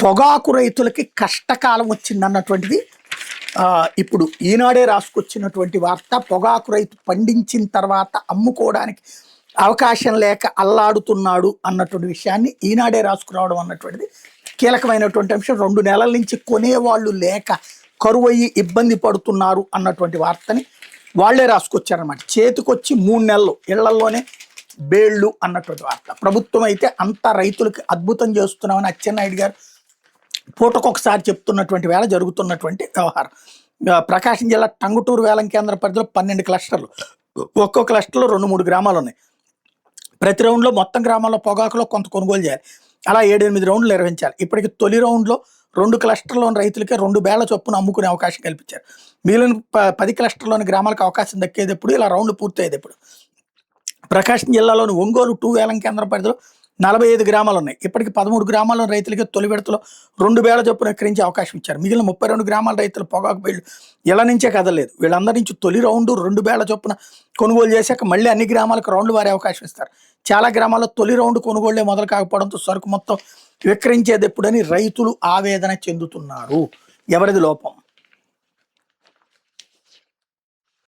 పొగాకు రైతులకి కష్టకాలం వచ్చిందన్నటువంటిది ఇప్పుడు ఈనాడే రాసుకొచ్చినటువంటి వార్త. పొగాకు రైతు పండించిన తర్వాత అమ్ముకోవడానికి అవకాశం లేక అల్లాడుతున్నాడు అన్నటువంటి విషయాన్ని ఈనాడే రాసుకురావడం అన్నటువంటిది కీలకమైనటువంటి అంశం. 2 నెలల నుంచి కొనేవాళ్ళు లేక కరువయ్యి ఇబ్బంది పడుతున్నారు అన్నటువంటి వార్తని వాళ్లే రాసుకొచ్చారనమాట. చేతికొచ్చి 3 నెలలు ఇళ్లలోనే బేళ్లు అన్నటువంటి వార్త. ప్రభుత్వం అయితే అంతా రైతులకి అద్భుతం చేస్తున్నామని అచ్చెన్నాయుడు గారు పూటకొకసారి చెప్తున్నటువంటి వేళ జరుగుతున్నటువంటి వ్యవహారం. ప్రకాశం జిల్లా టంగుటూరు వేలం కేంద్ర పరిధిలో 12 క్లస్టర్లు, ఒక్కో క్లస్టర్లో 2-3 గ్రామాలు ఉన్నాయి. ప్రతి రౌండ్లో మొత్తం గ్రామాల్లో పొగాకులో కొంత కొనుగోలు చేయాలి. అలా 7-8 రౌండ్లు నిర్వహించాలి. ఇప్పటికి తొలి రౌండ్లో 2 క్లస్టర్లోని రైతులకే 2 బేళ్ల చొప్పున అమ్ముకునే అవకాశం కల్పించారు. మిగిలిన 10 క్లస్టర్లోని గ్రామాలకు అవకాశం దక్కేది ఎప్పుడు, ఇలా రౌండ్లు పూర్తయ్యేది ఎప్పుడు. ప్రకాశం జిల్లాలోని ఒంగోలు 2 వేలం కేంద్ర పరిధిలో 45 గ్రామాలు ఉన్నాయి. ఇప్పటికి 13 గ్రామాల రైతులకి తొలి విడతలో 2 బేళ్ల చొప్పున ఎక్కరించి అవకాశం ఇచ్చారు. మిగిలిన 32 గ్రామాల రైతులు పొగాకు బేళ్లు ఇలా నుంచే కదలేదు. వీళ్ళందరి నుంచి తొలి రౌండ్ 2 బేళ్ల చొప్పున కొనుగోలు చేశాక మళ్ళీ అన్ని గ్రామాలకు రౌండ్లు వారే అవకాశం ఇస్తారు. చాలా గ్రామాల్లో తొలి రౌండ్ కొనుగోళ్లే మొదలు కాకపోవడంతో సరుకు మొత్తం విక్రయించేది ఎప్పుడని రైతులు ఆవేదన చెందుతున్నారు. ఎవరిది లోపం?